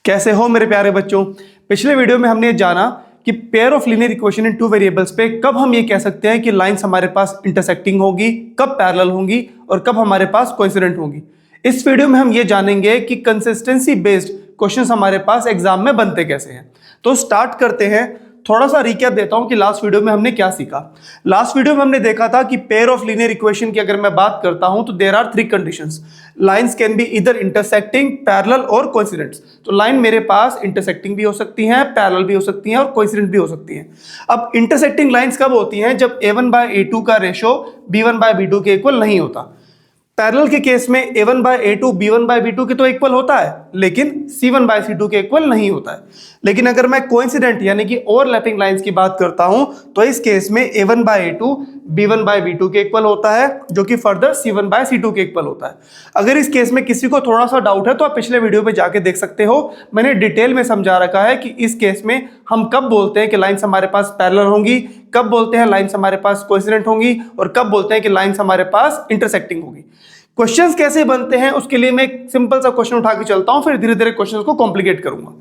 कैसे हो मेरे प्यारे बच्चों। पिछले वीडियो में हमने जाना कि pair of linear equation in two variables पे कब हम ये कह सकते हैं कि लाइंस हमारे पास इंटरसेक्टिंग होगी, कब पैरेलल होंगी और कब हमारे पास कोइंसिडेंट होंगी। इस वीडियो में हम ये जानेंगे कि कंसिस्टेंसी बेस्ड क्वेश्चंस हमारे पास एग्जाम में बनते कैसे हैं। तो स्टार्ट करते हैं। थोड़ा सा रिकैप देता हूं कि लास्ट वीडियो में हमने क्या सीखा। लास्ट वीडियो में हमने देखा था कि पेयर ऑफ लीनियर इक्वेशन की अगर मैं बात करता हूं तो there are three conditions. Lines can be इधर इंटरसेक्टिंग, पैरेलल और कोइंसिडेंट्स। तो लाइन मेरे पास इंटरसेक्टिंग भी हो सकती हैं, पैरेलल भी हो सकती हैं और कोइंसिडेंट भी हो सकती हैं। अब इंटरसेक्टिंग लाइंस कब होती हैं? जब a1/a2 का रेशो b1/b2 के इक्वल नहीं होता। पैरेलल के केस में a1/a2 b1/b2 के तो इक्वल होता है, लेकिन c1/c2 के इक्वल नहीं होता है। लेकिन अगर मैं कोइंसिडेंट यानी कि ओवरलैपिंग लाइंस की बात करता हूं तो इस केस में a1/a2 b1/b2 के इक्वल होता है, जो कि फर्दर c1/c2 के इक्वल होता है। अगर इस केस में किसी को थोड़ा सा डाउट है तो आप पिछले वीडियो पे जाके देख सकते हो। मैंने डिटेल में समझा रखा है कि इस केस में हम कब बोलते हैं कि लाइंस हमारे पास पैरेलल होंगी, कब बोलते हैं लाइंस हमारे पास कोइंसिडेंट होंगी और कब बोलते हैं कि लाइंस हमारे पास इंटरसेक्टिंग होगी। क्वेश्चंस कैसे बनते हैं उसके लिए मैं एक सिंपल सा क्वेश्चन उठा के चलता हूं, फिर धीरे धीरे क्वेश्चंस को कॉम्प्लिकेट करूंगा।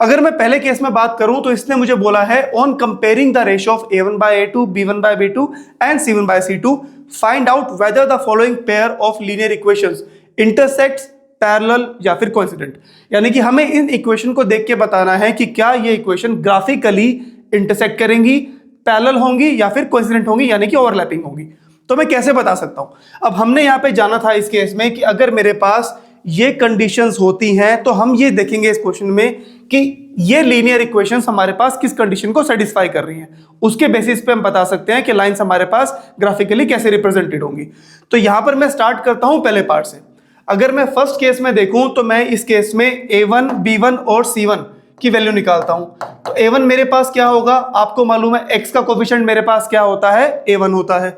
अगर मैं पहले केस में बात करूं तो इसने मुझे बोला है on comparing the ratio of a1/a2 b1/b2 and c1/c2 find out whether the following pair of linear equations intersects, parallel या फिर कोइंसिडेंट। यानी कि हमें इन इक्वेशन को देख के बताना है कि क्या ये इक्वेशन ग्राफिकली इंटरसेक्ट करेंगी, पैरेलल होंगी या फिर कोइंसिडेंट होंगी यानी कि ओवरलैपिंग होंगी। तो मैं कैसे बता सकता हूं? अब हमने यहां पे जाना था इस केस में कि अगर मेरे पास ये कंडीशंस होती हैं तो हम ये देखेंगे इस क्वेश्चन में कि ये लीनियर इक्वेशंस हमारे पास किस कंडीशन को सेटिस्फाई कर रही हैं। उसके बेसिस पे हम बता सकते हैं कि लाइंस हमारे पास ग्राफिकली कैसे रिप्रेजेंटेड होंगी। तो यहां पर मैं स्टार्ट करता हूं पहले पार्ट से। अगर मैं फर्स्ट केस में देखूं तो मैं इस केस में a1, b1 और c1 की वैल्यू निकालता हूं। तो a1 मेरे पास क्या होगा? आपको मालूम है x का कोफिशिएंट मेरे पास क्या होता है? a1 होता है।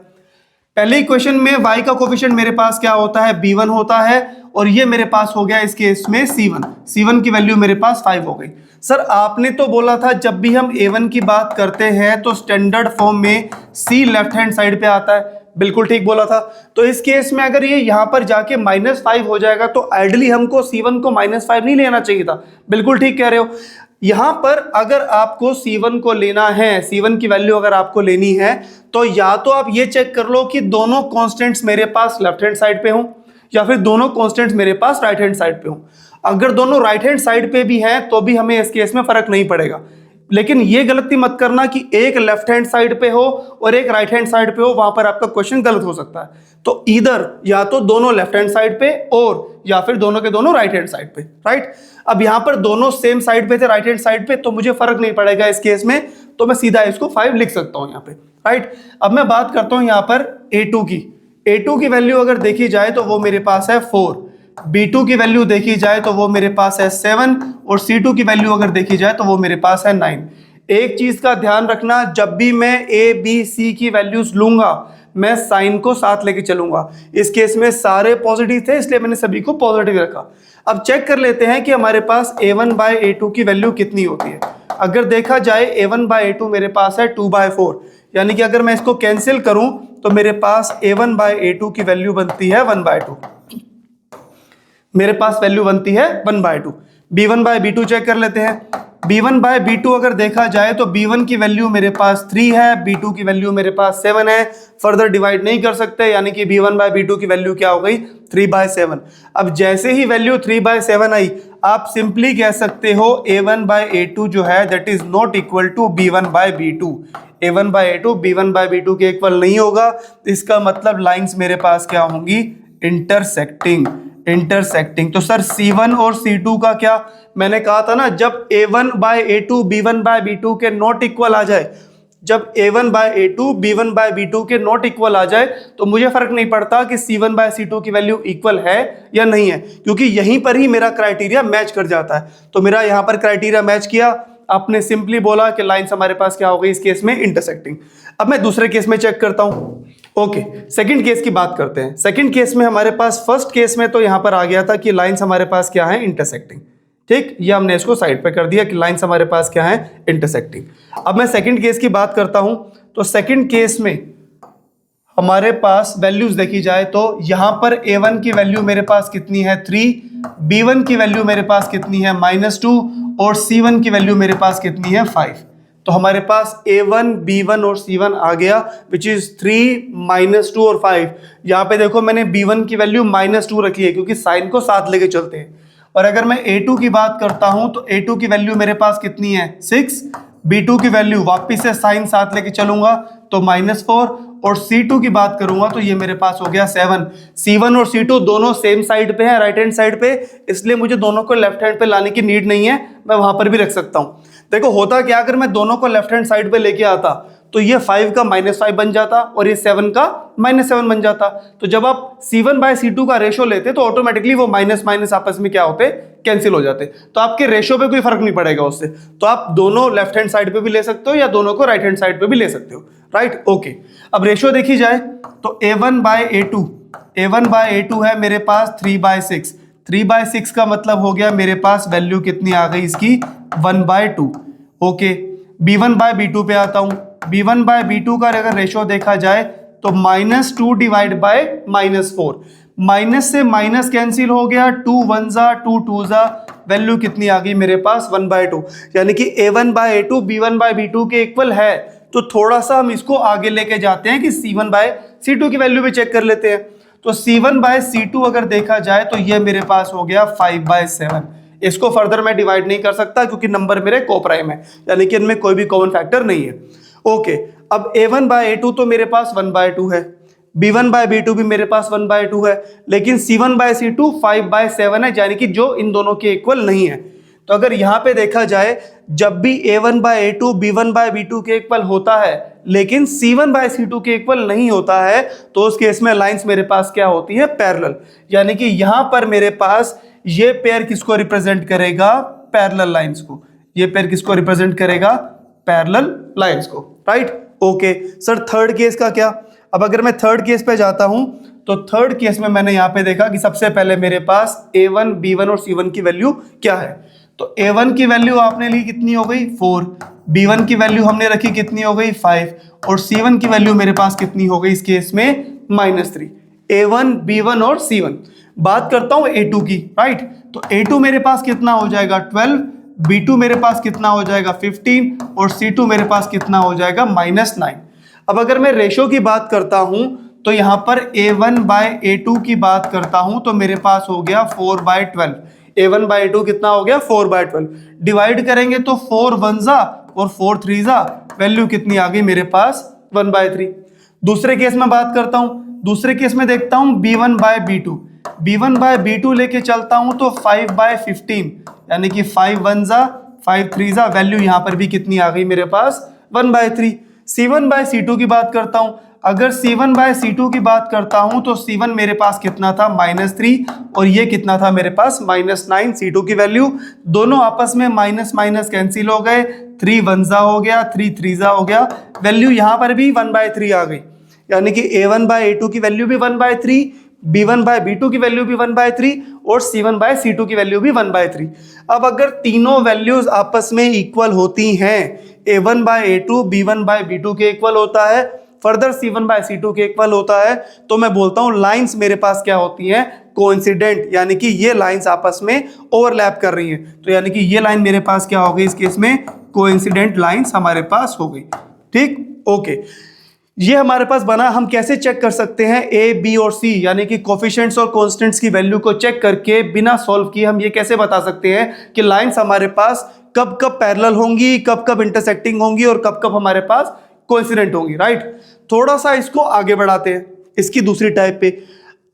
पहले इक्वेशन में y का कोफिशिएंट मेरे पास क्या होता है? b1 होता है। और ये मेरे पास हो गया इस केस में c1 की वैल्यू मेरे पास 5 हो गई। सर आपने तो बोला था जब भी हम a1 की बात करते हैं तो स्टैंडर्ड फॉर्म में c लेफ्ट हैंड साइड पे आता है। बिल्कुल ठीक बोला था। तो इस केस में अगर ये यहां पर जाके -5 हो जाएगा तो आइडियली हमको c1 को -5 नहीं लेना चाहिए था। बिल्कुल ठीक कह रहे हो। यहां पर अगर आपको c1 को लेना है, c1 की वैल्यू अगर आपको लेनी है तो या तो आप ये चेक कर लो कि दोनों कांस्टेंट्स मेरे पास लेफ्ट हैंड साइड पे हों या फिर दोनों कांस्टेंट्स मेरे पास राइट हैंड साइड पे हों। अगर दोनों राइट हैंड साइड पे भी हैं तो भी हमें इस केस में फर्क नहीं पड़ेगा। लेकिन ये गलती मत करना कि एक लेफ्ट हैंड साइड पे हो और एक राइट हैंड साइड पे हो, वहां पर आपका क्वेश्चन गलत हो सकता है। तो इधर या तो दोनों लेफ्ट हैंड साइड पे और या फिर दोनों के दोनों राइट हैंड साइड पे, राइट। अब यहां पर दोनों सेम साइड पे थे, राइट हैंड साइड पे, तो मुझे फर्क नहीं पड़ेगा इस केस में। तो मैं सीधा इसको 5 लिख सकता हूं यहाँ पे, राइट। अब मैं बात करता हूं यहाँ पर a2 की। a2 की वैल्यू अगर देखी जाए तो वो मेरे पास है 4, b2 की वैल्यू देखी जाए तो वो मेरे पास है 7 और c2 की वैल्यू अगर देखी जाए तो वो मेरे पास है 9। एक चीज का ध्यान रखना, जब भी मैं a b c की वैल्यूज लूंगा मैं साइन को साथ लेके चलूंगा। इस केस में सारे पॉजिटिव थे इसलिए मैंने सभी को पॉजिटिव रखा। अब चेक कर लेते हैं कि हमारे पास a1/a2 की वैल्यू कितनी होती है। अगर देखा जाए a1/a2 मेरे पास है 2/4, यानी कि अगर मैं इसको कैंसिल करूं तो मेरे पास a1/a2 की वैल्यू बनती है 1/2। मेरे पास वैल्यू बनती है 1/2। b1/b2 चेक कर लेते हैं। b1/b2 अगर देखा जाए तो b1 की वैल्यू मेरे पास 3 है, b2 की वैल्यू मेरे पास 7 है। फर्दर डिवाइड नहीं कर सकते, यानी कि b1/b2 की वैल्यू क्या हो गई? 3/7। अब जैसे ही वैल्यू 3/7 आई आप सिंपली कह सकते हो a1/a2 जो है that is not equal to b1/b2। a1/a2 b1/b2 के इक्वल नहीं होगा। इसका मतलब लाइंस मेरे पास क्या होंगी? इंटरसेक्टिंग। तो सर c1 और c2 का क्या? मैंने कहा था ना, जब a1/a2 b1/b2 के नॉट इक्वल आ जाए, जब a1/a2 b1/b2 के नॉट इक्वल आ जाए तो मुझे फर्क नहीं पड़ता कि c1/c2 की वैल्यू इक्वल है या नहीं है, क्योंकि यहीं पर ही मेरा क्राइटेरिया मैच कर जाता है। तो मेरा यहां पर क्राइटेरिया मैच किया, आपने सिंपली बोला कि लाइंस हमारे पास क्या हो गई इस केस में? इंटरसेक्टिंग। अब मैं दूसरे केस में चेक करता हूं। ओके, सेकंड केस की बात करते हैं। सेकंड केस में हमारे पास, फर्स्ट केस में तो यहां पर आ गया था कि लाइंस हमारे पास क्या है? इंटरसेक्टिंग। ठीक, ये हमने इसको साइड पे कर दिया कि लाइंस हमारे पास क्या है? इंटरसेक्टिंग। अब मैं सेकंड केस की बात करता हूं। तो सेकंड केस में हमारे पास वैल्यूज देखी जाए तो यहां पर a1 की वैल्यू मेरे पास कितनी है? 3, B1 की वैल्यू मेरे पास कितनी है -2 और C1 की वैल्यू मेरे पास कितनी है 5। तो हमारे पास A1, B1 और C1 आ गया विच इज 3, -2 और 5। यहाँ पे देखो मैंने B1 की वैल्यू -2 रखी है क्योंकि साइन को साथ लेके चलते हैं। और अगर मैं A2 की बात करता हूं तो A2 की वैल्यू मेरे पास कितनी है 6, B2 की वैल्यू वापिस से साइन साथ लेके चलूंगा तो -4 और C2 की बात करूंगा तो ये मेरे पास हो गया 7। C1 और C2 दोनों सेम साइड पे हैं, राइट हैंड साइड पे, इसलिए मुझे दोनों को लेफ्ट हैंड पे लाने की नीड नहीं है, मैं वहां पर भी रख सकता हूं। देखो होता क्या, अगर मैं दोनों को लेफ्ट हैंड साइड पे लेके आता तो ये 5 का -5 बन जाता और ये 7 का -7 बन जाता। तो जब आप C1/C2 का रेशो लेते तो ऑटोमेटिकली वो माइनस माइनस आपस में क्या होते, कैंसिल हो जाते। तो आपके रेशो पे कोई फर्क नहीं पड़ेगा उससे। तो आप दोनों लेफ्ट हैंड साइड पे भी ले सकते हो या दोनों को राइट हैंड साइड पे भी ले सकते हो, राइट। ओके, अब रेशो देखी जाए तो A1/A2 है मेरे पास 3/6। 3/6 का मतलब हो गया मेरे पास वैल्यू कितनी आ गई इसकी 1/2। ओके, B1/B2 पे आता हूं। B1/B2 का अगर रेशो देखा जाए तो -2 डिवाइड बाय -4, माइनस से माइनस कैंसिल हो गया, 2 1 जा 2 2 जा, वैल्यू कितनी आ गई मेरे पास 1/2। यानी कि A1/A2 B1/B2 के इक्वल है। तो थोड़ा सा हम इसको आगे लेके जाते हैं कि C1/C2 की वैल्यू भी चेक कर लेते हैं। तो C1/C2 अगर देखा जाए तो ये मेरे पास हो गया 5/7। इसको फर्दर मैं डिवाइड नहीं कर सकता क्योंकि नंबर मेरे कोप्राइम है, यानी कि इनमें कोई भी कॉमन फैक्टर नहीं है। ओके, अब A1/A2 तो मेरे पास 1/2 है, B1/B2 भी मेरे पास 1/2 है, लेकिन C1/C2 5/7 है, यानी कि जो इन दोनों के इक्वल नहीं है। तो अगर यहां पे देखा जाए जब भी A1/A2 B1/B2 के इक्वल होता है लेकिन C1/C2 के इक्वल नहीं होता है तो उस केस में लाइंस मेरे पास क्या होती है, पैरेलल। यानी कि यहां पर मेरे पास ये पेयर किसको रिप्रेजेंट करेगा, पैरेलल लाइंस को। ये पेयर किसको रिप्रेजेंट करेगा, पैरेलल लाइंस को, right. Okay sir, third case का क्या? अब अगर मैं थर्ड केस पे जाता हूं तो थर्ड केस में मैंने यहां पे देखा कि सबसे पहले मेरे पास A1, B1 और C1 की वैल्यू क्या है। तो A1 की वैल्यू आपने ली कितनी हो गई 4, B1 की वैल्यू हमने रखी कितनी हो गई 5 और C1 की वैल्यू मेरे पास कितनी हो गई इस केस में -3। A1, B1 और C1। बात करता हूं A2 की, राइट। तो A2 मेरे पास कितना हो जाएगा 12, B2 मेरे पास कितना हो जाएगा 15 और C2 मेरे पास कितना हो जाएगा -9। अब अगर मैं रेशो की बात करता हूं तो यहां पर A1/A2 की बात करता हूं तो मेरे पास हो गया 4/12। A1/A2 कितना हो गया 4/12। डिवाइड करेंगे तो 4 1 जा और 4 3 जा, वैल्यू कितनी आ गई मेरे पास 1/3। दूसरे केस में बात करता हूं, दूसरे केस में देखता हूं B1/B2। B1/B2 लेके चलता हूं तो 5/15, यानी कि 5 1 जा 5 3 जा, वैल्यू यहां पर भी कितनी आ गई मेरे पास 1/3। C1/C2 की बात करता हूं, अगर C1/C2 की बात करता हूं तो C1 मेरे पास कितना था -3 और ये कितना था मेरे पास -9। C2 की वैल्यू दोनों आपस में माइनस माइनस कैंसिल हो गए, 3 1 जा हो गया 3 3 जा हो गया, वैल्यू यहां पर भी 1/3 आ गई। यानी कि A1/A2 की वैल्यू भी 1/3, B1/B2 की वैल्यू भी 1/3 और C1/C2 की वैल्यू भी 1/3। अब अगर तीनों वैल्यूज आपस में इक्वल होती हैं, A1/A2 B1/B2 के इक्वल होता है, फर्दर C1/C2 के इक्वल होता है, तो मैं बोलता हूं लाइंस मेरे पास क्या होती हैं, कोइंसिडेंट। यानी कि ये लाइंस आपस में ओवरलैप कर रही हैं। तो यानी कि ये लाइन मेरे पास क्या हो गई इस केस में, कोइंसिडेंट लाइंस हमारे पास हो गई। ठीक, ओके। ये हमारे पास बना। हम कैसे चेक कर सकते हैं ए, बी और सी, यानी कि कोफिशिएंट्स और कांस्टेंट्स की वैल्यू को चेक करके बिना सॉल्व किए हम ये कैसे बता सकते हैं कि लाइंस हमारे पास कब कब पैरेलल होंगी, कब कब इंटरसेक्टिंग होंगी और कब कब हमारे पास कोइंसिडेंट होंगी, राइट। थोड़ा सा इसको आगे बढ़ाते हैं इसकी दूसरी टाइप पे।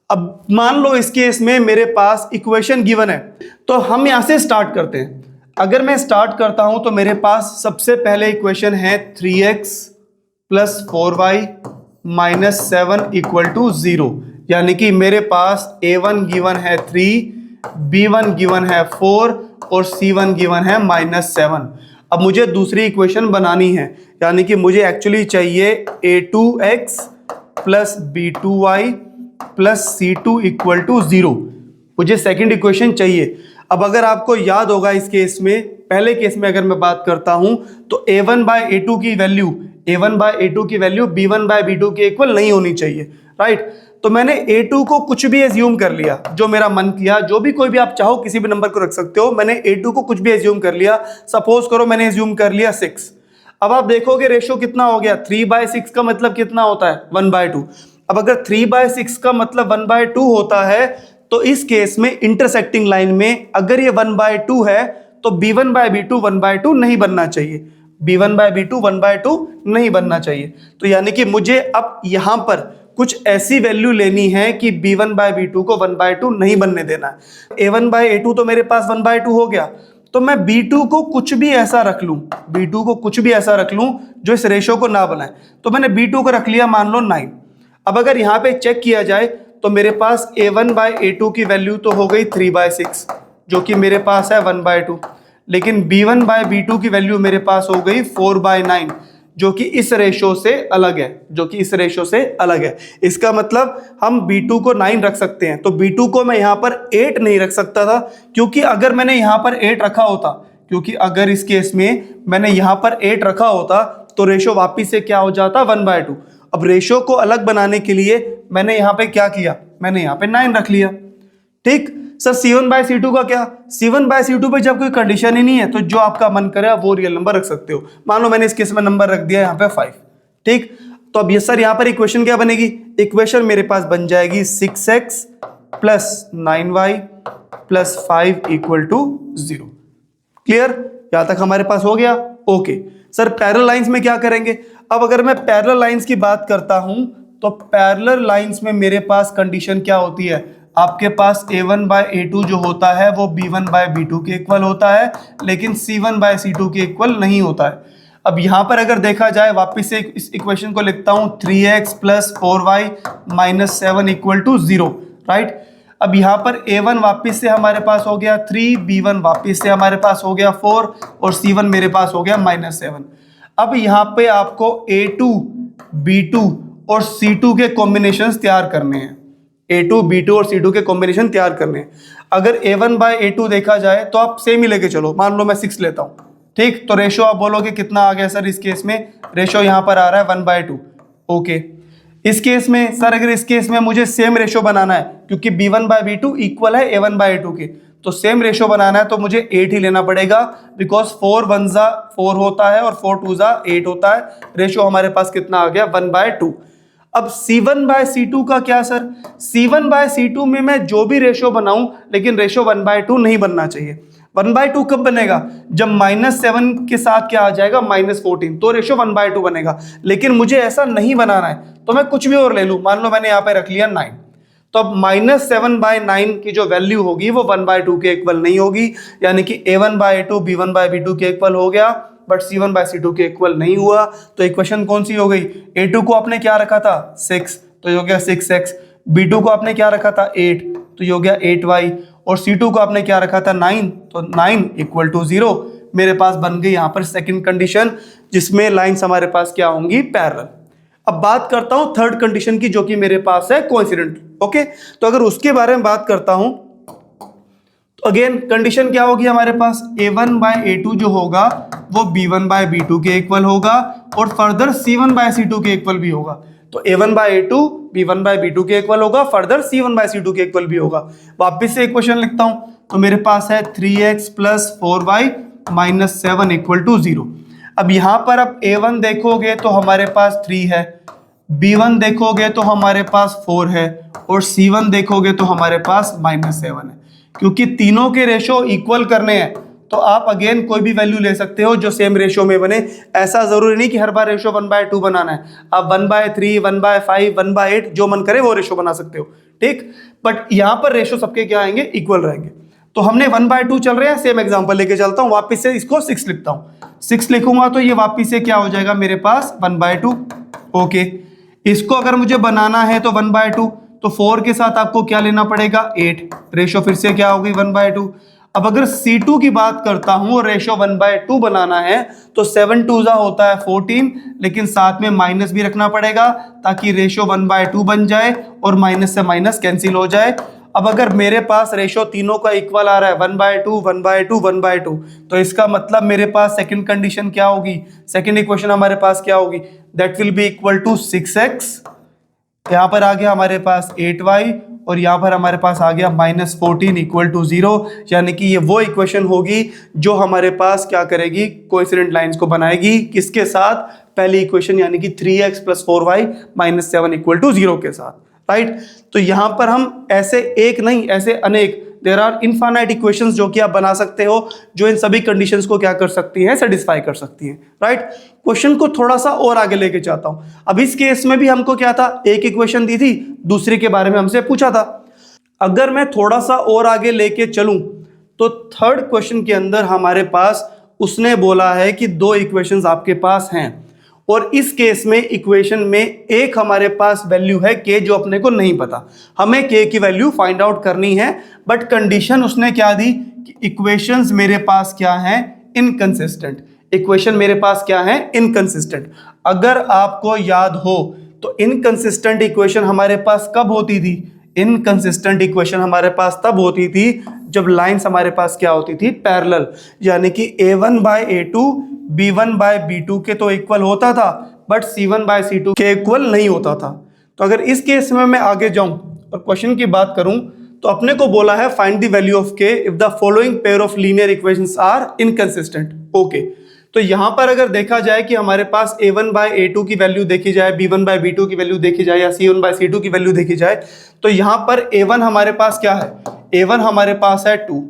अब मान लो इस केस में मेरे पास इक्वेशन गिवन है, तो हम यहां से स्टार्ट करते हैं। अगर मैं स्टार्ट करता हूं तो मेरे पास सबसे पहले इक्वेशन है 3x + 4y - 7 = 0। यानी कि मेरे पास A1 गिवन है 3, B1 गिवन है 4 और C1 गिवन है -7। अब मुझे दूसरी इक्वेशन बनानी है, यानी कि मुझे एक्चुअली चाहिए A2x + B2y + C2 = 0। मुझे सेकंड इक्वेशन चाहिए। अब अगर आपको याद होगा इस केस में, पहले केस में अगर मैं बात करता हूं तो A1/A2 की वैल्यू B1/B2 के इक्वल नहीं होनी चाहिए, राइट। तो मैंने A2 को कुछ भी एज्यूम कर लिया, जो मेरा मन किया, जो भी कोई भी आप चाहो किसी भी नंबर को रख सकते हो। मैंने A2 को कुछ भी एज्यूम कर लिया, सपोज करो मैंने एज्यूम कर लिया 6। अब आप देखोगे रेशो कितना हो गया, 3/6 का मतलब कितना होता है, 1/2। अब अगर 3/6 का मतलब 1/2 होता है, तो इस केस में इंटरसेक्टिंग लाइन में अगर ये 1/2 है तो B1/B2 1/2 नहीं बनना चाहिए, B1/B2 1/2 नहीं बनना चाहिए। तो यानी कि मुझे अब यहां पर कुछ ऐसी वैल्यू लेनी है कि B1/B2 को 1/2 नहीं बनने देना है। A1/A2 तो मेरे पास 1/2 हो गया, तो मैं B2 को कुछ भी ऐसा रख लूं, B2 को कुछ भी ऐसा रख लूं जो इस रेशो को ना बनाए। तो मैंने B2 को रख लिया मान लो 9। अब अगर यहां पे चेक किया जाए तो मेरे पास A1/A2 की वैल्यू तो हो गई 3/6, जो कि मेरे पास है 1/2, लेकिन B1/B2 की वैल्यू मेरे पास हो गई 4/9, जो कि इस रेशो से अलग है, जो कि इस रेशो से अलग है। इसका मतलब हम B2 को 9 रख सकते हैं, तो B2 को मैं यहां पर 8 नहीं रख सकता था, क्योंकि अगर मैंने यहां पर 8 रखा होता, क्योंकि अगर इस केस में मैंने यहां पर 8 रखा होता तो रेशो वापिस से क्या हो जाता, 1/2। अब रेशो को अलग बनाने के लिए मैंने यहां पे क्या किया, मैंने यहां पे 9 रख लिया। ठीक सर, C1/C2 का क्या, C1/C2 पे जब कोई कंडीशन ही नहीं है तो जो आपका मन करे आप वो रियल नंबर रख सकते हो। मान लो मैंने इस केस में नंबर रख दिया यहाँ पे 5। ठीक, तो अब ये सर यहाँ पर इक्वेशन क्या बनेगी, इक्वेशन मेरे पास बन जाएगी 6x plus 9y plus 5 equal to 0। Clear, यहां तक हमारे पास हो गया। ओके सर, पैरेलल लाइंस में क्या करेंगे। अब अगर मैं पैरेलल लाइंस की बात करता हूं तो पैरेलल लाइंस में मेरे पास कंडीशन क्या होती है, आपके पास A1/A2 जो होता है वो B1/B2 के इक्वल होता है, लेकिन C1/C2 के इक्वल नहीं होता है। अब यहां पर अगर देखा जाए, वापस से इस इक्वेशन को लिखता हूं, 3x plus 4y minus 7 equal to 0, right. अब यहां पर A1 वापिस से हमारे पास हो गया 3, B1 वापिस से हमारे पास हो गया 4 और C1 मेरे पास हो गया -7। अब यहां पे आपको A2, B2 और C2 के कॉम्बिनेशंस तैयार करने हैं, A2, B2 और C2 के कॉम्बिनेशन तैयार करने हैं। अगर A1/A2 देखा जाए तो आप सेम ही लेके चलो, मान लो मैं 6 लेता हूं। ठीक, तो रेशो आप बोलोगे कितना आ गया सर, इस केस में रेशो यहां पर आ रहा है 1/2। ओके, इस केस में सर, अगर इस केस में मुझे सेम रेशो बनाना है, क्योंकि B1/B2 इक्वल है A1/A2 के, तो सेम रेशो बनाना है तो मुझे 8 ही लेना पड़ेगा, बिकॉज 4 1 जा 4 होता है और 4 2 जा 8 होता है। रेशो हमारे पास कितना आ गया, 1/2। अब C1/C2 का क्या सर, C1/C2 में मैं जो भी रेशो बनाऊं, लेकिन रेशो 1/2 नहीं बनना चाहिए। 1/2 कब बनेगा, जब -7 के साथ क्या आ जाएगा, -14, तो रेशो 1/2 बनेगा। लेकिन मुझे ऐसा नहीं बनाना है, तो मैं कुछ भी और ले लूं, मान लो मैंने यहाँ पे रख लिया 9, तो अब -7/9 की जो वैल्यू होगी वो 1/2 के इक्वल नहीं होगी, यानी कि A1/A2 B1/B2 के इक्वल हो गया, बट C1/C2 के इक्वल नहीं हुआ। तो इक्वेशन कौन सी हो गई, A2 को आपने क्या रखा था 6, तो ये हो गया 6x, B2 को आपने क्या रखा था 8, तो ये हो गया 8y, और C2 को आपने क्या रखा था 9, तो 9 इक्वल टू 0। मेरे पास बन गई यहाँ पर सेकंड कंडीशन, जिसमें लाइंस हमारे पास क्या होंगी, पैरेलल। अब बात करता हूं थर्ड कंडीशन की, जो कि मेरे पास है कोइंसिडेंट। ओके, तो अगर उसके बारे में बात करता हूं तो अगेन कंडीशन क्या होगी हमारे पास, A1/A2 जो होगा वो B1/B2 के इक्वल होगा, और फर्दर C1/C2 के इक्वल भी होगा। तो A1/A2 B1/B2 के इक्वल होगा, फर्दर C1/C2 के इक्वल भी होगा। वापिस से इक्वेशन लिखता हूं, तो मेरे पास है 3x plus 4y minus 7 equal to 0। अब यहां पर अब A1 देखोगे तो हमारे पास 3 है, B1 देखोगे तो हमारे पास 4 है, और C1 देखोगे तो हमारे पास -7 है। क्योंकि तीनों के रेशो इक्वल करने हैं, तो आप अगेन कोई भी वैल्यू ले सकते हो जो सेम रेशो में बने। ऐसा जरूरी नहीं कि हर बार रेशो 1/2 बनाना है, आप 1/3 1/5 1/8 जो मन करे वो रेशो बना सकते हो। ठीक, बट यहां पर रेशो सबके क्या आएंगे, इक्वल रहेंगे। तो हमने 1/2 चल रहे हैं, सेम एग्जांपल लेके चलता हूं, वापस से इसको 6 लिखता हूं। 6 लिखूंगा तो ये वापस से क्या हो जाएगा मेरे पास 1/2। ओके, इसको अगर मुझे बनाना है तो 1/2, तो 4 के साथ आपको क्या लेना पड़ेगा 8, रेशो फिर से क्या होगी 1/2। अब अगर C2 की बात करता हूं और रेशो 1/2 बनाना है तो 7 2 जा होता है 14, लेकिन साथ में माइनस भी रखना पड़ेगा ताकि रेशो 1/2 बन जाए और माइनस से माइनस कैंसिल हो जाए। अब अगर मेरे पास रेशो तीनों का इक्वल आ रहा है 1/2 1/2 1/2, तो इसका मतलब मेरे पास सेकंड कंडीशन क्या होगी, सेकंड इक्वेशन हमारे पास क्या होगी, that will be equal to 6x यहाँ पर आ गया हमारे पास 8y और यहाँ पर हमारे पास आ गया -14 इक्वल टू 0, यानी कि ये वो इक्वेशन होगी जो हमारे पास क्या करेगी, कोइंसिडेंट लाइंस को बनाएगी। किसके साथ? पहली इक्वेशन यानी कि 3x + 4y - 7 इक्वल टू 0 के साथ, राइट। तो यहाँ पर हम ऐसे एक नहीं, ऐसे अनेक, देयर आर इनफाइनाइट इक्वेशंस जो कि आप बना सकते हो, जो इन सभी कंडीशंस को क्या कर सकती हैं, सेटिस्फाई कर सकती हैं, राइट। क्वेश्चन को थोड़ा सा और आगे लेके जाता हूं। अब इस केस में भी हमको क्या था, एक इक्वेशन दी थी, दूसरे के बारे में हमसे पूछा था। अगर मैं थोड़ा सा और आगे लेके चलूं तो थर्ड क्वेश्चन के अंदर हमारे पास उसने बोला है कि 2 इक्वेशंस आपके पास हैं और इस केस में इक्वेशन में एक हमारे पास वैल्यू है k जो अपने को नहीं पता, हमें k की वैल्यू फाइंड आउट करनी है। बट कंडीशन उसने क्या दी कि इक्वेशंस मेरे पास क्या हैं, इनकंसिस्टेंट। इक्वेशन मेरे पास क्या है, इनकंसिस्टेंट। अगर आपको याद हो तो इनकंसिस्टेंट इक्वेशन हमारे पास कब होती थी? इनकंसिस्टेंट इक्वेशन हमारे पास तब होती थी जब लाइंस हमारे पास क्या होती थी, पैरेलल, यानी कि a1/a2 b1/b2 के तो इक्वल होता था, बट c1/c2 के इक्वल नहीं होता था। तो अगर इस केस में मैं आगे जाऊं और क्वेश्चन की बात करूं तो अपने को बोला है find the value of k if the following pair of linear equations are inconsistent. Okay, तो यहां पर अगर देखा जाए कि हमारे पास a1/a2 की वैल्यू देखी जाए, b1/b2 की वैल्यू देखी जाए या c1/c2 की वैल्यू देखी जाए, तो यहां पर a1 हमारे पास क्या है, a1 हमारे पास है 2।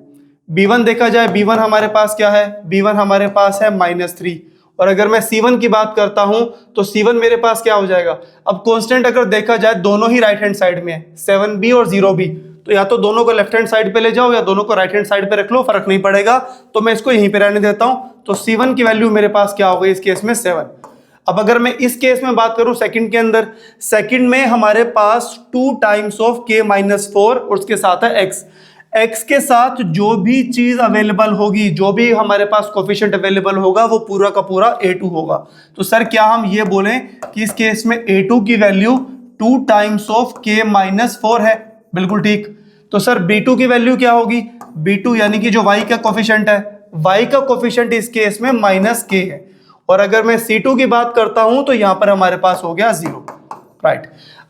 b1 देखा जाए, b1 हमारे पास क्या है, b1 हमारे पास है -3। और अगर मैं c1 की बात करता हूं तो c1 मेरे पास क्या हो जाएगा, अब कांस्टेंट अगर देखा जाए दोनों ही राइट हैंड साइड में है, 7b और 0b, तो या तो दोनों को लेफ्ट हैंड साइड पे ले जाओ या दोनों को राइट हैंड साइड पे रख लो, फर्क नहीं पड़ेगा। तो मैं इसको यहीं पे रहने देता हूं। तो C1 की वैल्यू मेरे पास क्या हो गई इस केस में, 7। अब अगर मैं इस केस में बात करूं सेकंड के अंदर, सेकंड में हमारे पास 2 टाइम्स ऑफ k - 4 और उसके साथ है x। x के साथ जो भी चीज अवेलेबल होगी, जो भी हमारे पास कोफिशिएंट अवेलेबल होगा, वो पूरा का पूरा a2 होगा। तो सर क्या हम ये बोलें कि इस केस में a2 की वैल्यू 2 टाइम्स ऑफ k - 4 है? बिल्कुल ठीक। तो सर b2 की वैल्यू क्या होगी, b2 यानी कि जो y का कोफिशिएंट है, y का कोफिशिएंट इस केस में -k है। और अगर मैं c2 की बात करता हूं तो यहां पर हमारे पास हो गया 0, राइट।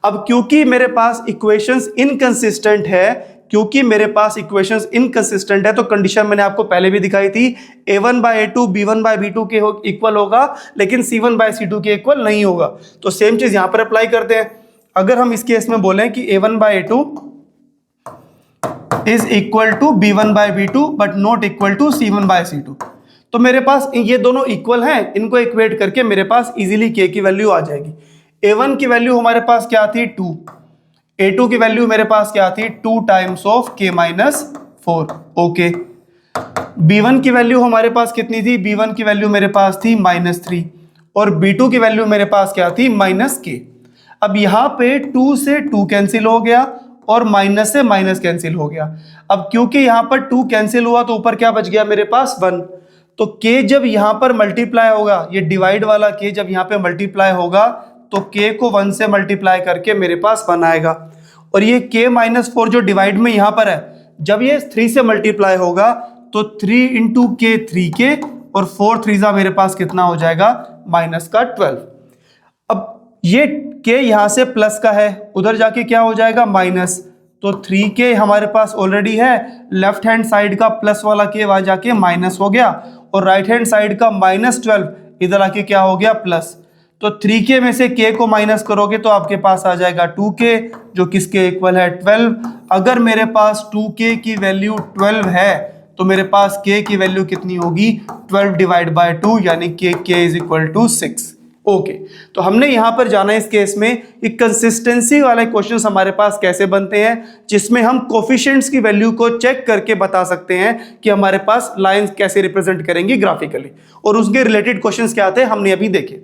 अब क्योंकि मेरे पास इक्वेशंस इनकंसिस्टेंट है, क्योंकि मेरे पास इक्वेशंस इनकंसिस्टेंट है, तो कंडीशन मैंने आपको पहले भी दिखाई थी, a1/a2 b1/b2 के इक्वल होगा, लेकिन c1/c2 के इक्वल नहीं होगा। तो सेम चीज यहां पर अप्लाई करते हैं। अगर हम इस केस में बोलें कि a1/a2 is equal to b1/b2 but not equal to c1/c2, तो मेरे पास ये दोनों इक्वल हैं, इनको इक्वेट करके मेरे पास इजीली k की वैल्यू आ जाएगी। a1 की वैल्यू हमारे पास क्या थी, 2। a2 की वैल्यू मेरे पास क्या थी, 2 times of k - 4। Okay, b1 की वैल्यू हमारे पास कितनी थी, b1 की वैल्यू मेरे पास थी -3 और b2 की वैल्यू मेरे पास क्या थी, -k। अब यहां पे 2 से 2 कैंसिल हो गया और माइनस से माइनस कैंसिल हो गया। अब क्योंकि यहां पर 2 कैंसिल हुआ तो ऊपर क्या बच गया मेरे पास, 1। तो k जब यहां पर मल्टीप्लाई होगा, ये डिवाइड वाला k जब यहां पे मल्टीप्लाई होगा तो k को 1 से मल्टीप्लाई करके मेरे पास 1 आएगा। और ये k - 4 जो डिवाइड में यहां पर है, जब ये 3 से मल्टीप्लाई होगा तो 3 × k 3k और 4 3 मेरे पास कितना हो जाएगा, -12। अब ये k यहां से प्लस का है, उधर जाके क्या हो जाएगा, माइनस। तो 3k हमारे पास ऑलरेडी है, लेफ्ट हैंड साइड का प्लस वाला k वहां जाके माइनस हो गया और राइट हैंड साइड का -12 इधर आके क्या हो गया, प्लस। तो 3k में से k को माइनस करोगे तो आपके पास आ जाएगा 2k, जो किसके इक्वल है, 12। अगर मेरे पास 2k की वैल्यू 12 है तो मेरे पास k की वैल्यू कितनी होगी, 12/2, यानी कि k = 6। ओके, तो हमने यहां पर जाना है इस केस में कि कंसिस्टेंसी वाले क्वेश्चंस हमारे पास कैसे बनते हैं, जिसमें हम कोफिशिएंट्स की वैल्यू को चेक करके बता सकते हैं कि हमारे पास लाइंस कैसे रिप्रेजेंट करेंगी ग्राफिकली, और उसके रिलेटेड क्वेश्चंस क्या आते हैं हमने अभी देखे।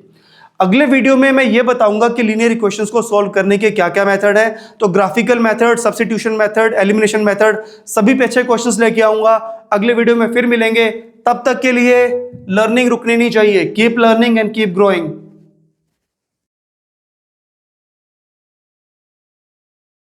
अगले वीडियो में मैं ये बताऊंगा कि लीनियर इक्वेशंस को सॉल्व करने के क्या क्या मेथड है। तो graphical method, substitution method, elimination method, सभी पे अच्छे क्वेश्चंस लेके आऊंगा। अगले वीडियो में फिर मिलेंगे, तब तक के लिए लर्निंग रुकनी नहीं चाहिए। Keep learning and keep growing.